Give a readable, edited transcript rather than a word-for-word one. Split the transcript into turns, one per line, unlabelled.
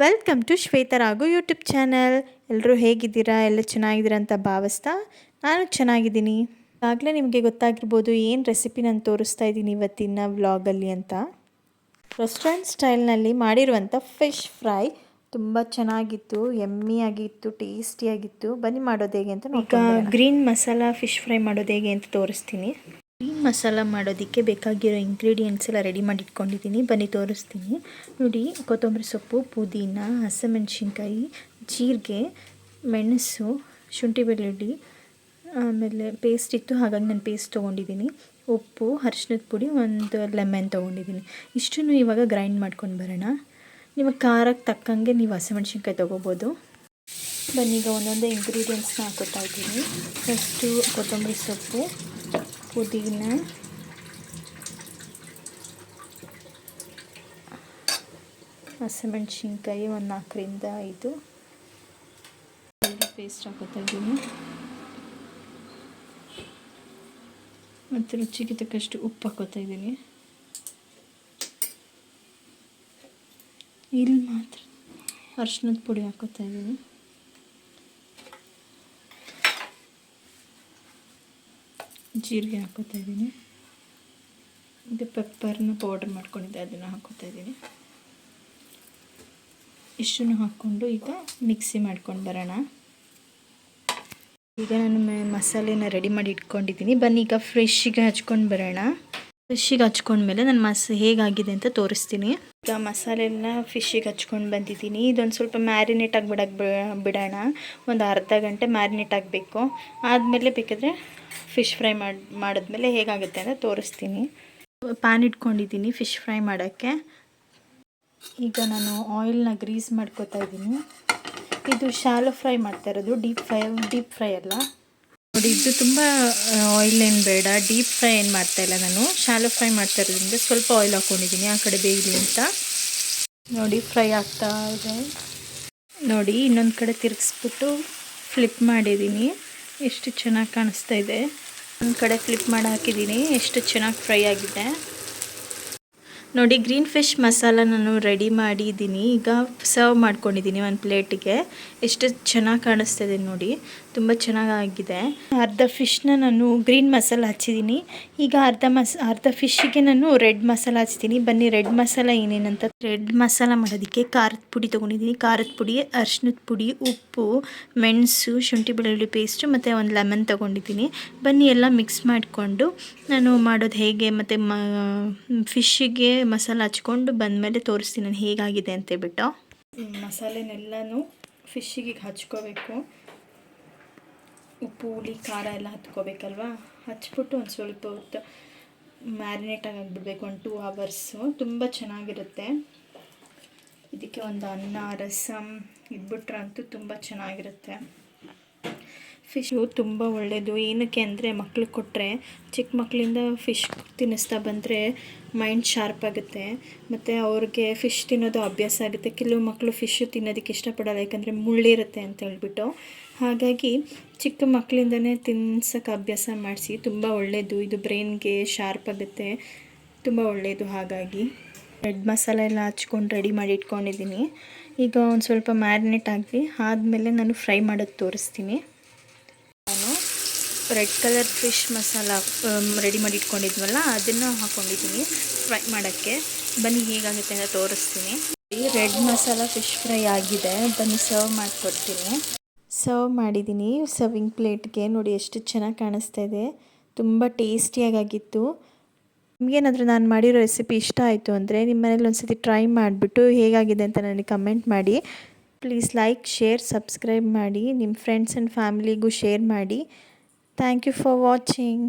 Welcome to ಶ್ವೇತರಾಗು YouTube channel. ಎಲ್ಲರೂ ಹೇಗಿದ್ದೀರಾ? ಎಲ್ಲ ಚೆನ್ನಾಗಿದ್ದೀರಾ ಅಂತ ಭಾವಿಸ್ತಾ ನಾನು ಚೆನ್ನಾಗಿದ್ದೀನಿ. ಈಗಾಗಲೇ ನಿಮಗೆ ಗೊತ್ತಾಗಿರ್ಬೋದು ಏನು ರೆಸಿಪಿ ನಾನು ತೋರಿಸ್ತಾ ಇದ್ದೀನಿ ಇವತ್ತಿನ ವ್ಲಾಗಲ್ಲಿ ಅಂತ. ರೆಸ್ಟೋರೆಂಟ್ ಸ್ಟೈಲ್ನಲ್ಲಿ ಮಾಡಿರುವಂಥ ಫಿಶ್ ಫ್ರೈ ತುಂಬ ಚೆನ್ನಾಗಿತ್ತು, ಯಮ್ಮಿಯಾಗಿತ್ತು, ಟೇಸ್ಟಿಯಾಗಿತ್ತು. ಬನ್ನಿ ಮಾಡೋದು ಹೇಗೆ ಅಂತ ನೋಡ್ಕೊಂಡು. ಈಗ ಗ್ರೀನ್ ಮಸಾಲ ಫಿಶ್ ಫ್ರೈ ಮಾಡೋದು ಹೇಗೆ ಅಂತ ತೋರಿಸ್ತೀನಿ. ಗ್ರೀನ್ ಮಸಾಲ ಮಾಡೋದಕ್ಕೆ ಬೇಕಾಗಿರೋ ಇಂಗ್ರೀಡಿಯೆಂಟ್ಸ್ ಎಲ್ಲ ರೆಡಿ ಮಾಡಿ ಇಟ್ಕೊಂಡಿದ್ದೀನಿ. ಬನ್ನಿ ತೋರಿಸ್ತೀನಿ. ನೋಡಿ, ಕೊತ್ತಂಬರಿ ಸೊಪ್ಪು, ಪುದೀನ, ಹಸಿಮೆಣಸಿನ್ಕಾಯಿ, ಜೀರಿಗೆ, ಮೆಣಸು, ಶುಂಠಿ ಬೆಳ್ಳುಳ್ಳಿ, ಆಮೇಲೆ ಪೇಸ್ಟ್ ಇತ್ತು, ಹಾಗಾಗಿ ನಾನು ಪೇಸ್ಟ್ ತೊಗೊಂಡಿದ್ದೀನಿ. ಉಪ್ಪು, ಅರಿಶಿನದ ಪುಡಿ, ಒಂದು ಲೆಮನ್ ತೊಗೊಂಡಿದ್ದೀನಿ. ಇಷ್ಟನ್ನು ಇವಾಗ ಗ್ರೈಂಡ್ ಮಾಡ್ಕೊಂಡು ಬರೋಣ. ನಿಮಗೆ ಖಾರಕ್ಕೆ ತಕ್ಕಂಗೆ ನೀವು ಹಸಿಮೆಣಸಿನ್ಕಾಯಿ ತೊಗೋಬೋದು. ಬನ್ನಿ ಈಗ ಒಂದೊಂದೇ ಇಂಗ್ರೀಡಿಯೆಂಟ್ಸ್ನ ಹಾಕೋತಾ ಇದ್ದೀನಿ. ಫಸ್ಟು ಕೊತ್ತಂಬರಿ ಸೊಪ್ಪು, ಪುದೀನ, ಹಸಿಮೆಣಸಿನ್ಕಾಯಿ ಒಂದು 4ರಿಂದ 5, ಪೇಸ್ಟ್ ಹಾಕೋತಾ ಇದ್ದೀನಿ. ಮತ್ತು ರುಚಿಗೆ ತಕ್ಕಷ್ಟು ಉಪ್ಪು ಹಾಕೋತಾ ಇದ್ದೀನಿ. ಇಲ್ಲಿ ಮಾತ್ರ ಅರಿಶಿನದ ಪುಡಿ ಹಾಕೋತಾ ಇದ್ದೀನಿ. ಜೀರಿಗೆ ಹಾಕೋತಾ ಇದ್ದೀನಿ. ಮತ್ತು ಪೆಪ್ಪರ್ನ ಪೌಡ್ರ್ ಮಾಡ್ಕೊಂಡಿದ್ದೆ, ಅದನ್ನು ಹಾಕೋತಾ ಇದ್ದೀನಿ. ಇಷ್ಟನ್ನು ಹಾಕ್ಕೊಂಡು ಈಗ ಮಿಕ್ಸಿ ಮಾಡ್ಕೊಂಡು ಬರೋಣ. ಈಗ ನಾನು ಮಸಾಲೆನ ರೆಡಿ ಮಾಡಿ ಇಟ್ಕೊಂಡಿದ್ದೀನಿ. ಬನ್ನಿ ಈಗ ಫ್ರೆಶ್ಶಿಗೆ ಹಚ್ಕೊಂಡು ಬರೋಣ. ಫಿಶ್ಶಿಗೆ ಹಚ್ಕೊಂಡ್ಮೇಲೆ ನಾನು ಹೇಗಾಗಿದೆ ಅಂತ ತೋರಿಸ್ತೀನಿ. ಈಗ ಮಸಾಲೆನ ಫಿಶ್ಶಿಗೆ ಹಚ್ಕೊಂಡು ಬಂದಿದ್ದೀನಿ. ಇದೊಂದು ಸ್ವಲ್ಪ ಮ್ಯಾರಿನೇಟ್ ಬಿಡೋಣ. ಒಂದು ಅರ್ಧ ಗಂಟೆ ಮ್ಯಾರಿನೇಟ್ ಆಗಬೇಕು. ಆದಮೇಲೆ ಬೇಕಾದರೆ ಫಿಶ್ ಫ್ರೈ ಮಾಡಿದ್ಮೇಲೆ ಹೇಗಾಗುತ್ತೆ ಅಂತ ತೋರಿಸ್ತೀನಿ. ಪ್ಯಾನ್ ಇಟ್ಕೊಂಡಿದ್ದೀನಿ ಫಿಶ್ ಫ್ರೈ ಮಾಡೋಕ್ಕೆ. ಈಗ ನಾನು ಆಯಿಲ್ನ ಗ್ರೀಸ್ ಮಾಡ್ಕೋತಾ ಇದ್ದೀನಿ. ಇದು ಶಾಲೋ ಫ್ರೈ ಮಾಡ್ತಾ ಇರೋದು, ಡೀಪ್ ಫ್ರೈ ಅಲ್ಲ. ನೋಡಿ, ಇದು ತುಂಬ ಆಯಿಲ್ ಏನು ಬೇಡ, ಡೀಪ್ ಫ್ರೈ ಏನು ಮಾಡ್ತಾಯಿಲ್ಲ ನಾನು. ಶಾಲೋ ಫ್ರೈ ಮಾಡ್ತಾ ಇರೋದ್ರಿಂದ ಸ್ವಲ್ಪ ಆಯಿಲ್ ಹಾಕ್ಕೊಂಡಿದ್ದೀನಿ ಆ ಕಡೆ ಬೇಯಲಿ ಅಂತ. ನೋಡಿ, ಫ್ರೈ ಆಗ್ತಾ ಇದೆ. ನೋಡಿ, ಇನ್ನೊಂದು ಕಡೆ ತಿರುಗಿಸ್ಬಿಟ್ಟು ಫ್ಲಿಪ್ ಮಾಡಿದ್ದೀನಿ. ಎಷ್ಟು ಚೆನ್ನಾಗಿ ಕಾಣಿಸ್ತಾ ಇದೆ. ಒಂದು ಕಡೆ ಫ್ಲಿಪ್ ಮಾಡಿ ಹಾಕಿದ್ದೀನಿ. ಎಷ್ಟು ಚೆನ್ನಾಗಿ ಫ್ರೈ ಆಗಿದೆ ನೋಡಿ. ಗ್ರೀನ್ ಫಿಶ್ ಮಸಾಲ ನಾನು ರೆಡಿ ಮಾಡಿದ್ದೀನಿ. ಈಗ ಸರ್ವ್ ಮಾಡ್ಕೊಂಡಿದ್ದೀನಿ ಒಂದು ಪ್ಲೇಟಿಗೆ. ಎಷ್ಟು ಚೆನ್ನಾಗಿ ಕಾಣಿಸ್ತಿದೆ ನೋಡಿ, ತುಂಬ ಚೆನ್ನಾಗಿದೆ. ಅರ್ಧ ಫಿಶ್ನ ನಾನು ಗ್ರೀನ್ ಮಸಾಲ ಹಚ್ಚಿದ್ದೀನಿ. ಈಗ ಅರ್ಧ ಫಿಶ್ಶಿಗೆ ನಾನು ರೆಡ್ ಮಸಾಲ ಹಚ್ತೀನಿ. ಬನ್ನಿ ರೆಡ್ ಮಸಾಲ ಏನೇನಂತ. ರೆಡ್ ಮಸಾಲ ಮಾಡೋದಕ್ಕೆ ಖಾರದ ಪುಡಿ ತೊಗೊಂಡಿದ್ದೀನಿ. ಖಾರದ ಪುಡಿ, ಅರಿಶಿನದ ಪುಡಿ, ಉಪ್ಪು, ಮೆಣಸು, ಶುಂಠಿ ಬೆಳ್ಳುಳ್ಳಿ ಪೇಸ್ಟು ಮತ್ತು ಒಂದು ಲೆಮನ್ ತೊಗೊಂಡಿದ್ದೀನಿ. ಬನ್ನಿ ಎಲ್ಲ ಮಿಕ್ಸ್ ಮಾಡಿಕೊಂಡು ನಾನು ಮಾಡೋದು ಹೇಗೆ ಮತ್ತು ಫಿಶ್ಶಿಗೆ ಮಸಾಲ ಹಚ್ಕೊಂಡು ಬಂದಮೇಲೆ ತೋರಿಸ್ತೀನಿ ನಾನು ಹೇಗಾಗಿದೆ ಅಂತೇಳ್ಬಿಟ್ಟು. ಮಸಾಲೆನೆಲ್ಲನೂ ಫಿಶ್ಶಿಗೆ ಹಚ್ಕೋಬೇಕು. ಉಪ್ಪು, ಹುಳಿ, ಖಾರ ಎಲ್ಲ ಹತ್ಕೋಬೇಕಲ್ವ. ಹಚ್ಬಿಟ್ಟು ಒಂದು ಸ್ವಲ್ಪ ಹೊತ್ತು ಮ್ಯಾರಿನೇಟ್ ಆಗಿಬಿಡ್ಬೇಕು, ಒಂದು 2 ಅವರ್ಸು. ತುಂಬ ಚೆನ್ನಾಗಿರುತ್ತೆ. ಇದಕ್ಕೆ ಒಂದು ಅನ್ನ, ರಸಮ್ ಇದ್ಬಿಟ್ರಂತೂ ತುಂಬ ಚೆನ್ನಾಗಿರುತ್ತೆ. ಫಿಶು ತುಂಬ ಒಳ್ಳೆಯದು. ಏನಕ್ಕೆ ಅಂದರೆ ಮಕ್ಳಿಗೆ ಕೊಟ್ಟರೆ, ಚಿಕ್ಕ ಮಕ್ಕಳಿಂದ ಫಿಶ್ ತಿನ್ನಿಸ್ತಾ ಬಂದರೆ ಮೈಂಡ್ ಶಾರ್ಪ್ ಆಗುತ್ತೆ. ಮತ್ತು ಅವ್ರಿಗೆ ಫಿಶ್ ತಿನ್ನೋದು ಅಭ್ಯಾಸ ಆಗುತ್ತೆ. ಕೆಲವು ಮಕ್ಕಳು ಫಿಶ್ಶು ತಿನ್ನೋದಕ್ಕೆ ಇಷ್ಟಪಡೋಲ್ಲ, ಯಾಕಂದರೆ ಮುಳ್ಳಿರುತ್ತೆ ಅಂತ ಹೇಳ್ಬಿಟ್ಟು. ಹಾಗಾಗಿ ಚಿಕ್ಕ ಮಕ್ಕಳಿಂದನೇ ತಿನ್ಸೋಕ್ಕೆ ಅಭ್ಯಾಸ ಮಾಡಿಸಿ. ತುಂಬ ಒಳ್ಳೆಯದು ಇದು, ಬ್ರೈನ್ಗೆ ಶಾರ್ಪ್ ಆಗುತ್ತೆ, ತುಂಬ ಒಳ್ಳೆಯದು. ಹಾಗಾಗಿ ರೆಡ್ ಮಸಾಲ ಎಲ್ಲ ಹಚ್ಕೊಂಡು ರೆಡಿ ಮಾಡಿ ಇಟ್ಕೊಂಡಿದ್ದೀನಿ. ಈಗ ಒಂದು ಸ್ವಲ್ಪ ಮ್ಯಾರಿನೇಟ್ ಆದಮೇಲೆ ನಾನು ಫ್ರೈ ಮಾಡೋದು ತೋರಿಸ್ತೀನಿ. ನಾನು red colour fish masala ready ಮಾಡಿ ಇಟ್ಕೊಂಡಿದ್ವಲ್ಲ, ಅದನ್ನು ಹಾಕ್ಕೊಂಡಿದ್ದೀನಿ ಫ್ರೈ ಮಾಡೋಕ್ಕೆ. ಬನ್ನಿ ಹೇಗಾಗುತ್ತೆ ಅಂತ ತೋರಿಸ್ತೀನಿ. ರೆಡ್ ಮಸಾಲ ಫಿಶ್ ಫ್ರೈ ಆಗಿದೆ. ಬನ್ನಿ ಸರ್ವ್ ಮಾಡಿಕೊಡ್ತೀನಿ. ಸರ್ವ್ ಮಾಡಿದ್ದೀನಿ ಸರ್ವಿಂಗ್ ಪ್ಲೇಟ್ಗೆ. ನೋಡಿ ಎಷ್ಟು ಚೆನ್ನಾಗಿ ಕಾಣಿಸ್ತಾ ಇದೆ, ತುಂಬ ಟೇಸ್ಟಿಯಾಗಿತ್ತು. ನಿಮಗೇನಾದರೂ ನಾನು ಮಾಡಿರೋ ರೆಸಿಪಿ ಇಷ್ಟ ಆಯಿತು ಅಂದರೆ ನಿಮ್ಮ ಮನೇಲಿ ಒಂದು ಸತಿ ಟ್ರೈ ಮಾಡಿಬಿಟ್ಟು ಹೇಗಾಗಿದೆ ಅಂತ ನನಗೆ ಕಮೆಂಟ್ ಮಾಡಿ. ಪ್ಲೀಸ್ ಲೈಕ್, ಶೇರ್, ಸಬ್ಸ್ಕ್ರೈಬ್ ಮಾಡಿ. ನಿಮ್ಮ ಫ್ರೆಂಡ್ಸ್ ಆ್ಯಂಡ್ ಫ್ಯಾಮಿಲಿಗೂ ಶೇರ್ ಮಾಡಿ. Thank you for watching.